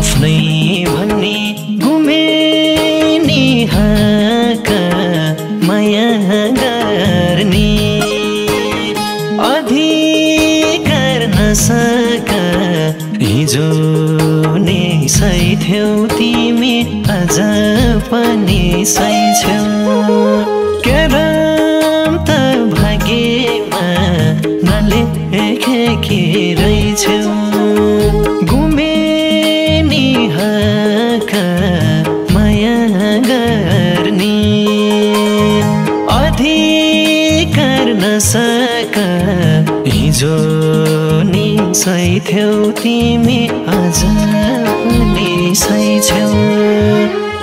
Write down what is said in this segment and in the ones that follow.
आफ्नै भन्ने गुमे नि हक माया गर्ने अधिकार नसक हिजो नि सही थियौ तिमी आज पनि सही छौ करम त भाग्यमा नलेखेकी रहेछौ गुमे नि हक माया गर्ने अधिकार नसक हिजो नि सही थियौ तिमी आज पनि सही छौ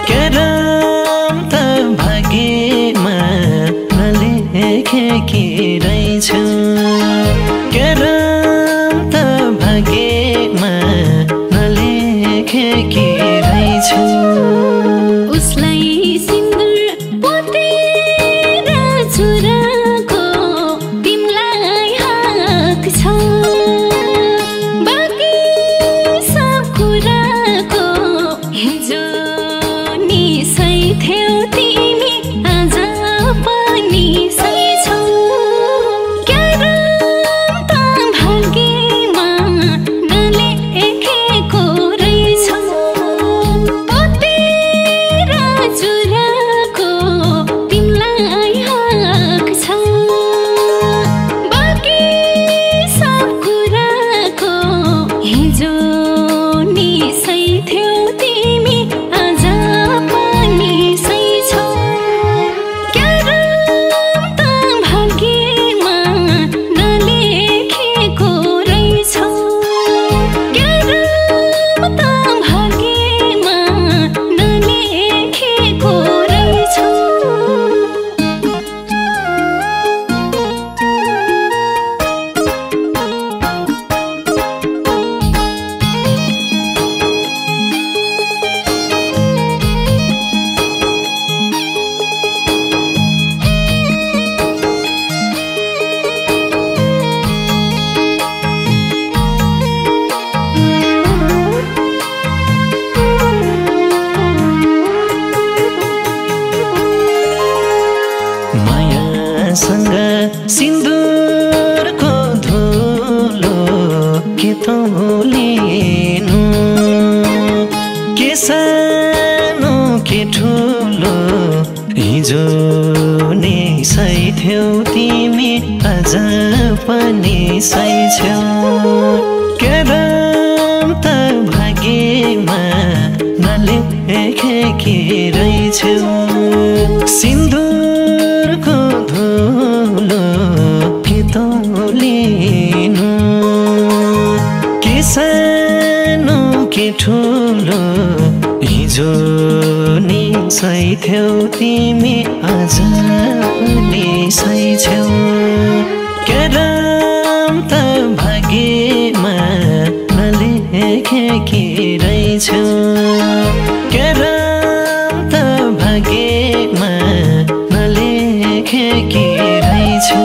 करम त भाग्यमा नलेखेकी रहेछौ करम त भाग्यमा नलेखेकी रहेछौ उसलाई सिन्दुर पोतेर चुराको तिमलाई हक छ बाँकी सब कुराको हिजो नि सही थियौ तिमी आज पनि सही छौ करम त भाग्यमा नलेखेको रहेछौ पोतेर चुराको तिमलाई हक छ बाँकी सब कुराको हिजो नि सही थियौ तिमी आज पनि सही छौ करम त भाग्यमा नलेखेको रहेछौ करम त भाग्यमा नलेखेको रहेछौ मायासँग सिन्दुरको धुलो के तौलिनु के सानो के ठुलो हिजो नि सही थियौ तिमी आज पनि सही छौ करम त भाग्यमा नलेखेकी रहेछौ सिन्दुरको धुलो के तौलिनु के सानो के ठुलो हिजो नि सही थियौ तिमी आज पनि सही छौ करम त भाग्यमा नलेखेकी रहेछौ करम त भाग्यमा नलेखेकी रहेछौ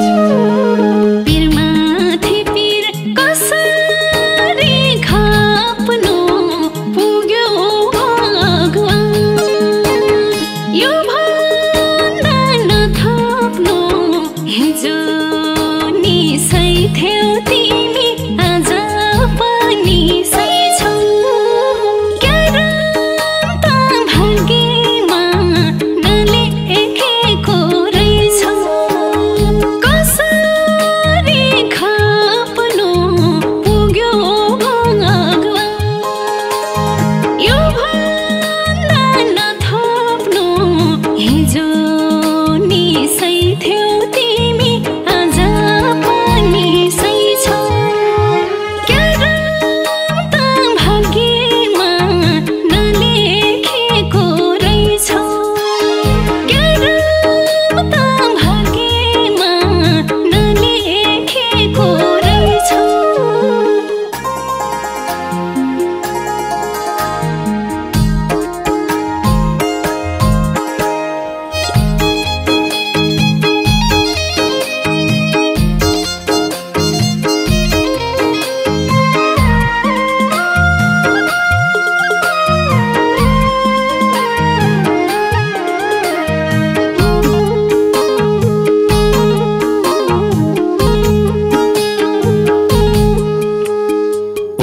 पिरमाथि पिर कसरी खप्नु पुग्यो भगवान यो भन्दा नथप्नु हिजो नि सही थियौ तिमी आज पनि सही छौ करम त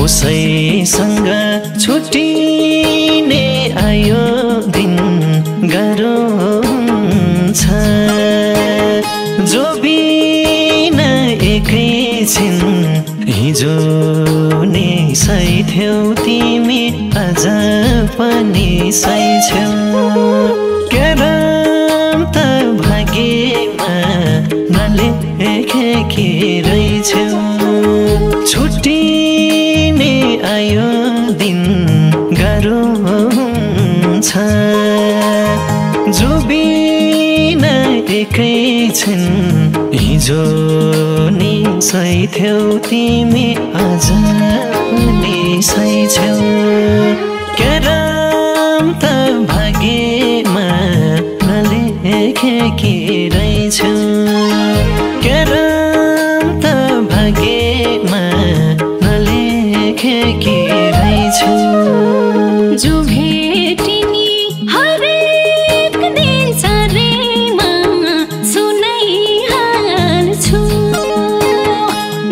उसैसँग छुट्टिने आयो दिन गाह्रो हुन्छ जो बिना एकैछिन हिजो नि सही थियौ तिमी आज पनि सही छौ केरम त भाग्यमा नलेखेकी रहेछौ छुट्टिने आयो दिन गाह्रो हुन्छ जो बिना एकैछिन हिजो नि सही थियौ तिमी आज पनि सही छौ केरम त भाग्यमा नलेखेकी रहेछौ केरम त भाग्यमा नलेखेकी रहेछौ जो भेटिनी हरेक दिन चारैमा सुनाइहाल्छु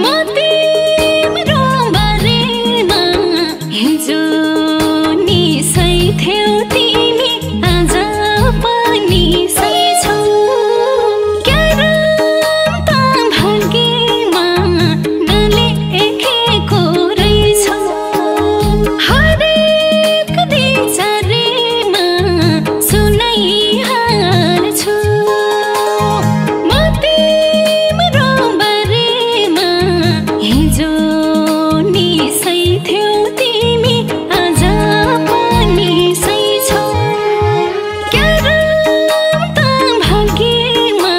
म तिम्रो बारेमा हिजो नि सही थियौ तिमी आज पनि सही छौ केरम त भाग्यमा नलेखेको रहेछौ हरेक दिन चारैमा सुनाइहाल्छु म तिम्रो बारेमा हिजो नि सही थियौ तिमी आज पनि सही छौ केरम त भाग्यमा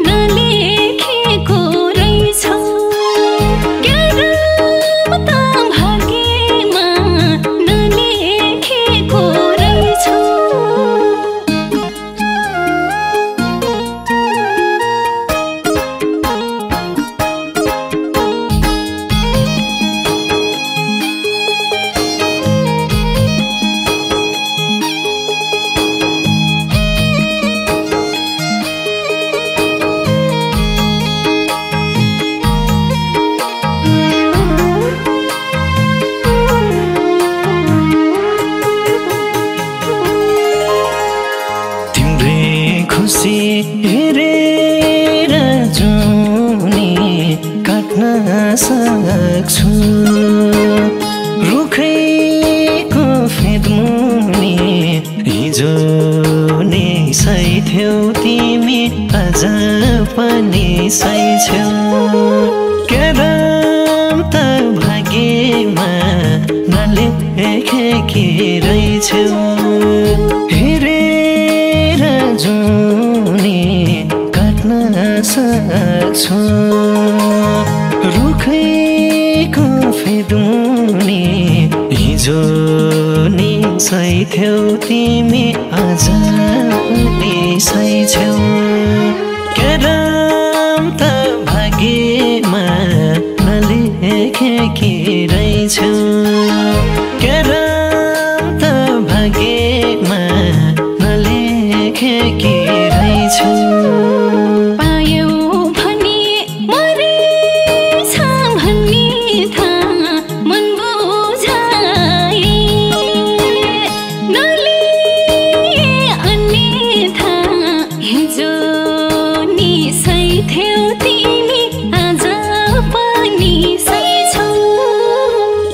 नलेखेको रहेछौ केरम त भाग्यमा नलेखेको रहेछौ तिम्रै खुसी हेरेर जुनी काट्न सक्छु रुखैको फेदमुनि हिजो नि सही थियौ तिमी आज पनि सही छौ केरम त भाग्यमा नलेखेकी रहेछौ हेरेर जुनी काट्न सक्छु रुखैको फेदमुनि हिजो नि सही थियौ तिमी आज पनि सही छौ केरम त भाग्यमा नलेखेकी रहेछौ केरम त भाग्यमा नलेखेकी रहेछौ पायौ भने मरेछ भन्ने थाहा मन बुझाए नलिए अन्यथा हिजो नि सही थियौ तिमी आज पनि सही छौ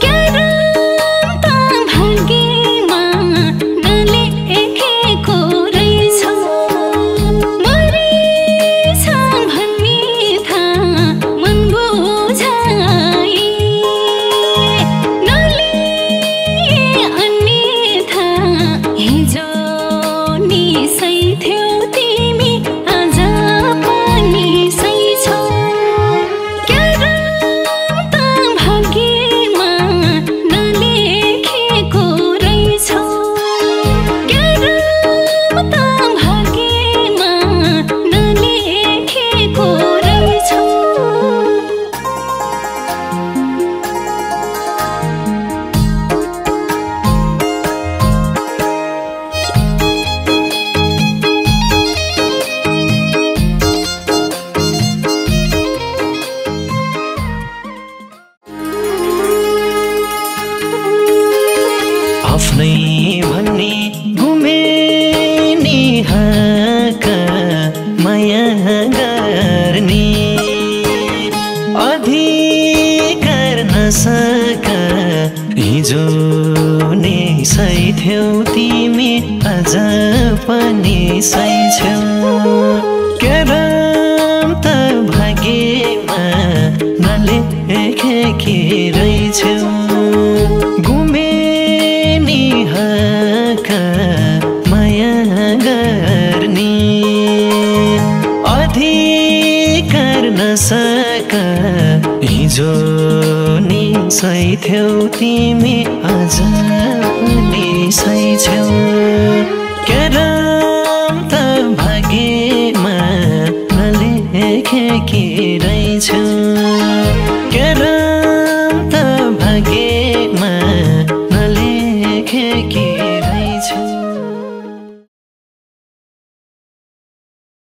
केरम त भाग्यमा नलेखेको रहेछौ आफ्नै भन्ने गुमे नि हाका माया गर्ने अधिकार नसका हिजो नि सही थियौ तिमी आज पनि सही छौ केरम त भाग्यमा नलेखेकी रहेछौ गुमे नि हाका माया गर्ने अधिकार नसका हिजो नि सही थियौ तिमी आज पनि सही छौ